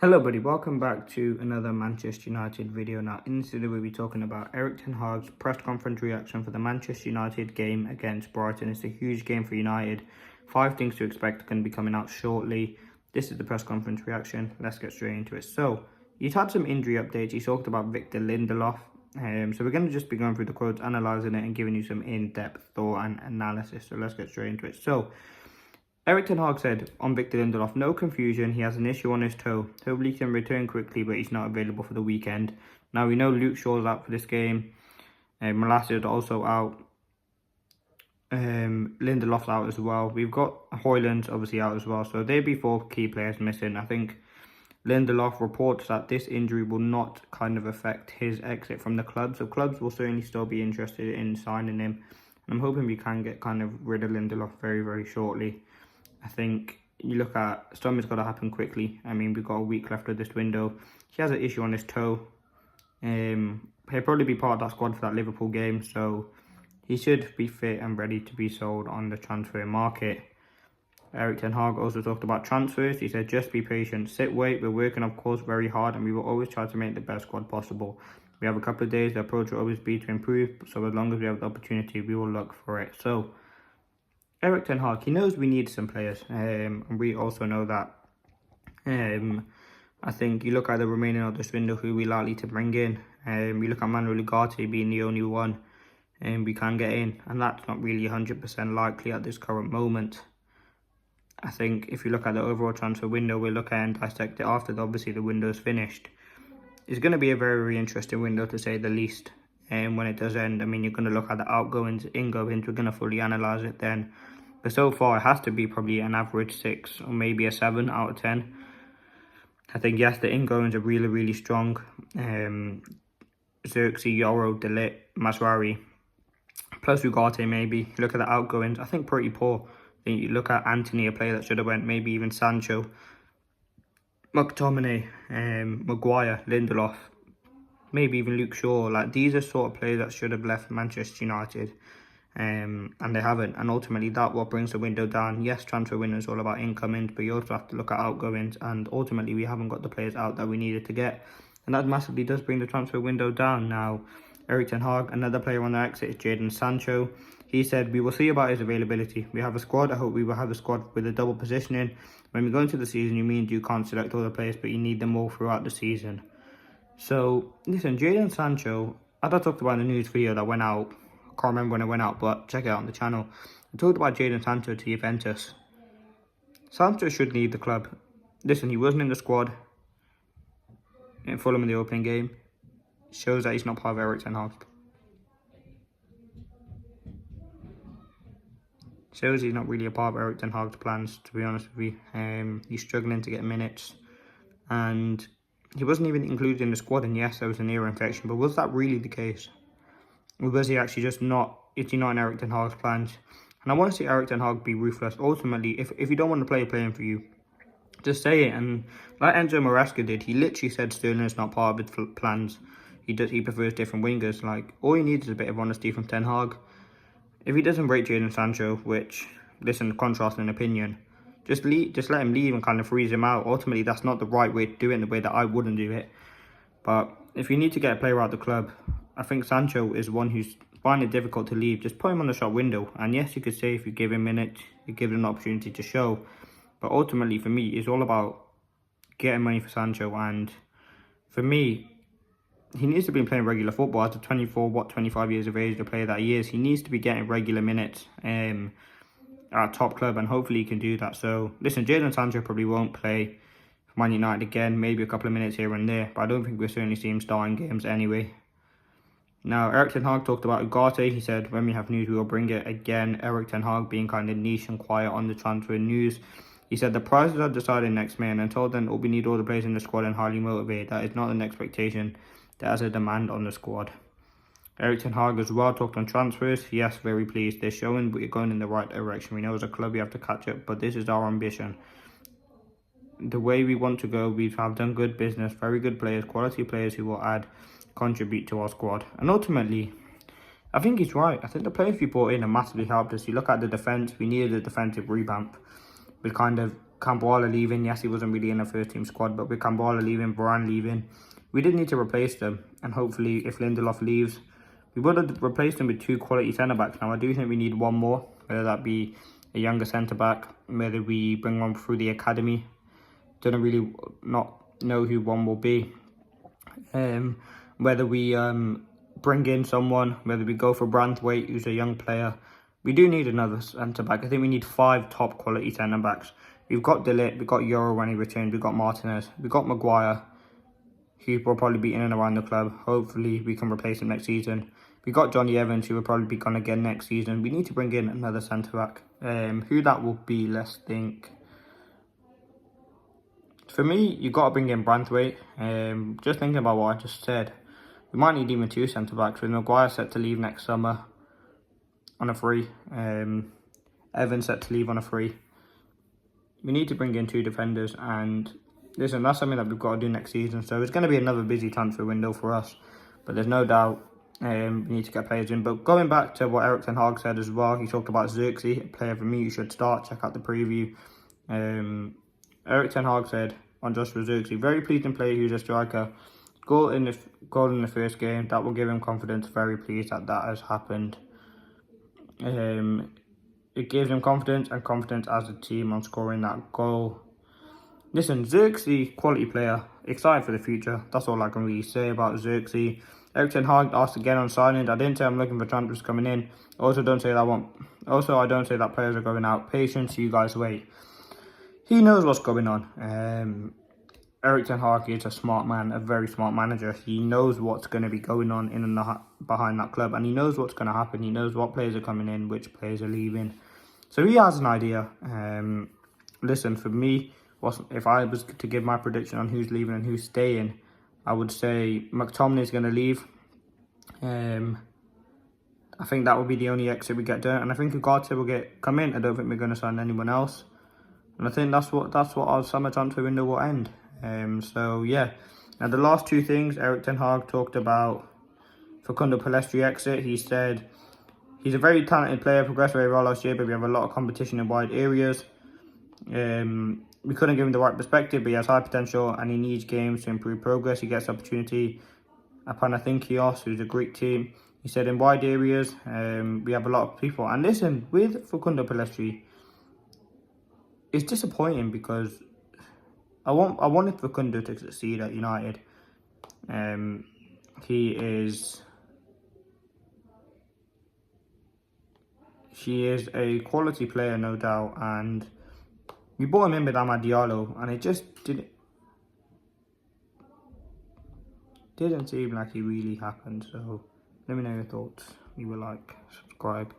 Hello buddy, welcome back to another Manchester United video. Now in this video we'll be talking about Erik ten Hag's press conference reaction for the Manchester United game against Brighton. It's a huge game for United. 5 things to expect are going to be coming out shortly. This is the press conference reaction. Let's get straight into it. So, he's had some injury updates. He talked about Victor Lindelof. So we're going to just be going through the quotes, analysing it and giving you some in-depth thought and analysis. So let's get straight into it. So, Erik ten Hag said on Victor Lindelof, no confusion, he has an issue on his toe. Hopefully he can return quickly, but he's not available for the weekend. Now we know Luke Shaw's out for this game. Malacia is also out. Lindelof's out as well. We've got Højlund's obviously out as well. So there'll be 4 key players missing. I think Lindelof reports that this injury will not kind of affect his exit from the club. So clubs will certainly still be interested in signing him. And I'm hoping we can get kind of rid of Lindelof very, very shortly. I think you look at something's got to happen quickly. I mean, we've got a week left of this window. He has an issue on his toe. He'll probably be part of that squad for that Liverpool game, so he should be fit and ready to be sold on the transfer market. Erik ten Hag also talked about transfers. He said, just be patient, sit, wait. We're working, of course, very hard, and we will always try to make the best squad possible. We have a couple of days. The approach will always be to improve, so as long as we have the opportunity, we will look for it. So, Erik ten Hag, he knows we need some players, and we also know that. I think you look at the remaining of this window, who we're likely to bring in. You look at Manuel Ugarte being the only one we can get in, and that's not really 100% likely at this current moment. I think if you look at the overall transfer window, we'll look at and dissect it after obviously the window's finished. It's going to be a very, very interesting window to say the least. And when it does end, I mean, you're going to look at the outgoings, ingoings, we're going to fully analyse it then. But so far, it has to be probably an average 6 or maybe a 7 out of 10. I think, yes, the ingoings are really, really strong. Xerxes, Yoro, De Ligt, Masrari, plus Ugarte maybe. Look at the outgoings, I think pretty poor. I think you look at Anthony, a player that should have went, maybe even Sancho, McTominay, Maguire, Lindelof, maybe even Luke Shaw. Like, these are sort of players that should have left Manchester United. And they haven't, and ultimately that what brings the window down. Yes, transfer window is all about incomings, but you also have to look at outgoings, and ultimately we haven't got the players out that we needed to get, and that massively does bring the transfer window down. Now, Erik ten Hag, another player on the exit is Jadon Sancho. He said, we will see about his availability. We have a squad. I hope we will have a squad with a double positioning. When we go into the season, you mean you can't select all the players, but you need them all throughout the season. So, listen, Jadon Sancho, as I talked about in the news video that went out, I can't remember when it went out, but check it out on the channel. I talked about Jadon Sancho to Juventus. Sancho should leave the club. Listen, he wasn't in the squad in Fulham in the opening game. Shows that he's not part of Erik ten Hag. Shows he's not really a part of Erik ten Hag's plans, to be honest with you. He's struggling to get minutes. And he wasn't even included in the squad. And yes, there was an ear infection, but was that really the case? Or was he actually just not, is he not in Erik ten Hag's plans? And I want to see Erik ten Hag be ruthless. Ultimately, if you don't want to play a player for you, just say it. And like Enzo Maresca did, he literally said Sterling is not part of his plans. He prefers different wingers. Like, all he needs is a bit of honesty from Ten Hag. If he doesn't break Jadon Sancho, which, listen, contrast in opinion, just let him leave and kind of freeze him out. Ultimately, that's not the right way to do it, in the way that I wouldn't do it. But if you need to get a player out of the club, I think Sancho is one who's finding it difficult to leave. Just put him on the shop window. And yes, you could say if you give him minutes, you give him an opportunity to show. But ultimately, for me, it's all about getting money for Sancho. And for me, he needs to be playing regular football. As a 25 years of age, the player that he is, he needs to be getting regular minutes at a top club. And hopefully he can do that. So, listen, Jadon Sancho probably won't play for Man United again. Maybe a couple of minutes here and there. But I don't think we'll certainly see him starting games anyway. Now, Erik ten Hag talked about Ugarte. He said, when we have news, we will bring it. Again, Erik ten Hag being kind of niche and quiet on the transfer news. He said, the prices are decided next May, and until then, we need all the players in the squad and highly motivated. That is not an expectation. That is a demand on the squad. Erik ten Hag as well talked on transfers. Yes, very pleased. They're showing we're going in the right direction. We know as a club we have to catch up, but this is our ambition. The way we want to go, we have done good business, very good players, quality players who will contribute to our squad. And ultimately, I think he's right. I think the players we brought in have massively helped us. You look at the defence, we needed a defensive revamp. We kind of Camboala leaving, yes, he wasn't really in the first team squad, but with Camboala leaving, Varane leaving, we did need to replace them. And hopefully, if Lindelof leaves, we would have replaced him with 2 quality centre-backs. Now, I do think we need one more, whether that be a younger centre-back, whether we bring one through the academy. Don't really not know who one will be. Whether we bring in someone, whether we go for Branthwaite, who's a young player. We do need another centre-back. I think we need 5 top quality centre-backs. We've got De Ligt, we've got Euro when he returns, we've got Martinez, we've got Maguire, who will probably be in and around the club. Hopefully we can replace him next season. We've got Johnny Evans, who will probably be gone again next season. We need to bring in another centre-back. Who that will be, let's think. For me, you've got to bring in Branthwaite. Just thinking about what I just said, we might need even 2 centre-backs, with Maguire set to leave next summer on a free. Evans set to leave on a free. We need to bring in 2 defenders, and listen, that's something that we've got to do next season. So it's going to be another busy transfer window for us, but there's no doubt we need to get players in. But going back to what Erik ten Hag said as well, he talked about Xerxes, a player for me who should start. Check out the preview. Erik ten Hag said on Joshua Xerxes, very pleasing player who's a striker. Goal in the first game, that will give him confidence. Very pleased that that has happened. It gives him confidence and confidence as a team on scoring that goal. Listen, Xerxes, quality player, excited for the future. That's all I can really say about Xerxes. Erik ten Hag asked again on signing. I didn't say I'm looking for transfers coming in. I don't say that players are going out. Patience, you guys wait. He knows what's going on. Erik ten Hag is a smart man, a very smart manager. He knows what's going to be going on in and behind that club, and he knows what's going to happen. He knows what players are coming in, which players are leaving. So he has an idea. Listen, for me, if I was to give my prediction on who's leaving and who's staying, I would say McTominay is going to leave. I think that will be the only exit we get done, and I think Ugarte will come in. I don't think we're going to sign anyone else, and I think that's what our summer transfer window will end. So yeah, now the last 2 things Erik ten Hag talked about. Facundo Pellistri exit. He said he's a very talented player, progressed very well last year, but we have a lot of competition in wide areas. We couldn't give him the right perspective, but he has high potential and he needs games to improve progress. He gets opportunity at Panathinaikos, who's a Greek team. He said in wide areas, we have a lot of people. And listen, with Facundo Pellistri, it's disappointing because I wanted Facundo to succeed at United. He is a quality player, no doubt, and we bought him in with Amad Diallo, and it just didn't seem like it really happened. So let me know your thoughts. Leave a like, subscribe.